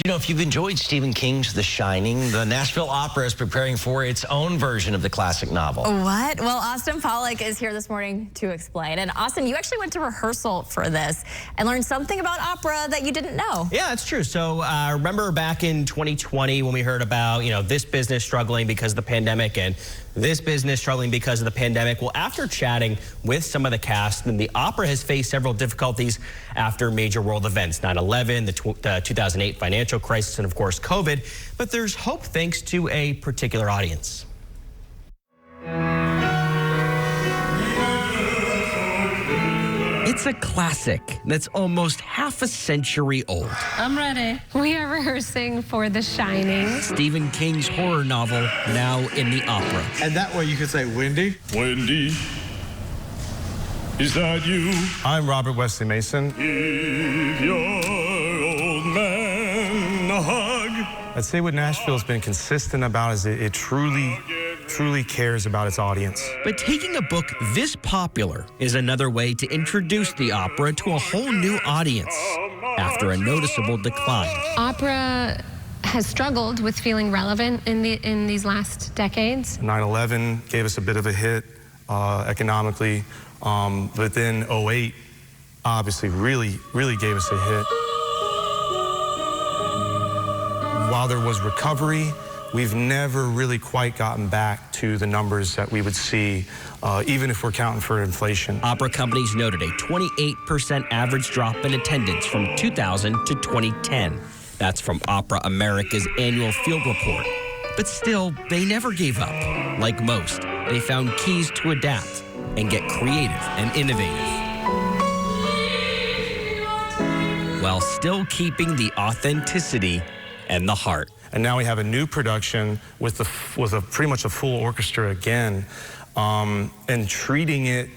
You know, if you've enjoyed Stephen King's The Shining, the Nashville Opera is preparing for its own version of the classic novel. What? Well, Austin Pollack is here this morning to explain. And Austin, you actually went to rehearsal for this and learned something about opera that you didn't know. Yeah, that's true. So remember back in 2020 when we heard about, this business struggling because of the pandemic and this business struggling because of the pandemic? Well, after chatting with some of the cast, and the opera has faced several difficulties after major world events, 9/11, the 2008 financial crisis, and of course, COVID. But there's hope thanks to a particular audience. It's a classic that's almost half a century old. I'm ready. We are rehearsing for The Shining. Stephen King's horror novel, now in the opera. And that way you could say, Wendy. Wendy, is that you? I'm Robert Wesley Mason. Give your old man a hug. I'd say what Nashville's been consistent about is it truly cares about its audience. But taking a book this popular is another way to introduce the opera to a whole new audience after a noticeable decline. Opera has struggled with feeling relevant in these last decades. 9/11 gave us a bit of a hit economically, but then 2008 obviously really gave us a hit. While there was recovery, we've never really quite gotten back to the numbers that we would see, even if we're counting for inflation. Opera companies noted a 28% average drop in attendance from 2000 to 2010. That's from Opera America's annual field report. But still, they never gave up. Like most, they found keys to adapt and get creative and innovative, while still keeping the authenticity and the heart. And now we have a new production with pretty much a full orchestra again, and treating it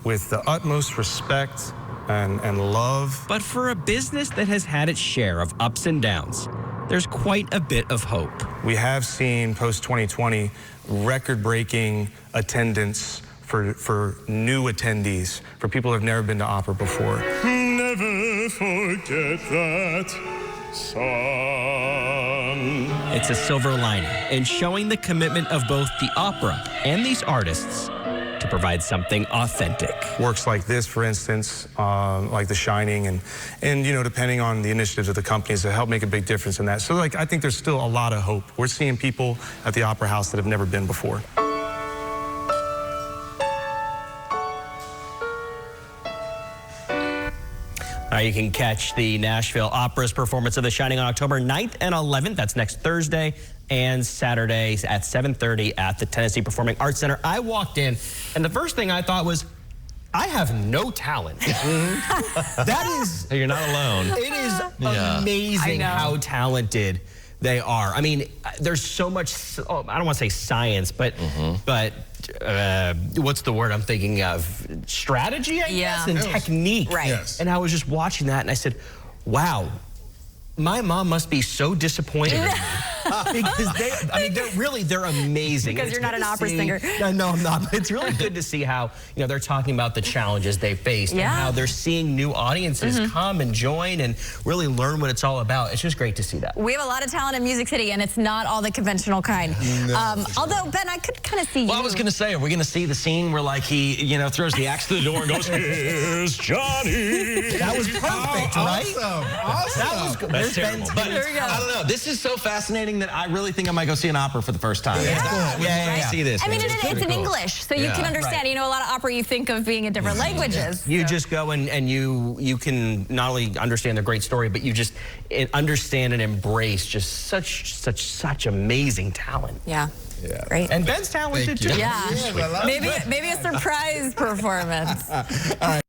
with the utmost respect and love. But for a business that has had its share of ups and downs, there's quite a bit of hope. We have seen post-2020 record-breaking attendance for new attendees, for people who have never been to opera before. Never forget that song. It's a silver lining in showing the commitment of both the opera and these artists to provide something authentic. Works like this, for instance, like The Shining, and depending on the initiatives of the companies, that help make a big difference in that. So I think there's still a lot of hope. We're seeing people at the Opera House that have never been before. You can catch the Nashville Opera's performance of The Shining on October 9th and 11th. That's next Thursday and Saturday at 7:30 at the Tennessee Performing Arts Center. I walked in, and the first thing I thought was, I have no talent. That is... You're not alone. It is amazing how talented they are. I mean, there's so much, I don't want to say science, but what's the word I'm thinking of? Strategy, I guess, and technique. Right. Yes. And I was just watching that, and I said, wow, my mom must be so disappointed in me. Because they're amazing. Because you're not an opera singer. No, I'm not. But it's really good to see how, they're talking about the challenges they faced and how they're seeing new audiences come and join and really learn what it's all about. It's just great to see that. We have a lot of talent in Music City, and it's not all the conventional kind. No, although, Ben, I could kind of see you. Well, I was going to say, are we going to see the scene where, he, throws the axe to the door and goes, "Here's Johnny"? That was perfect, right? Awesome. That was good. That's terrible. But I don't know. This is so fascinating that I really think I might go see an opera for the first time. Yeah. See this. I mean, it's in English, so you can understand. A lot of opera you think of being in different languages. You just go and you can not only understand the great story, but you just understand and embrace just such amazing talent. Yeah. Great. And Ben's talented too. Yeah. Maybe a surprise performance. All right.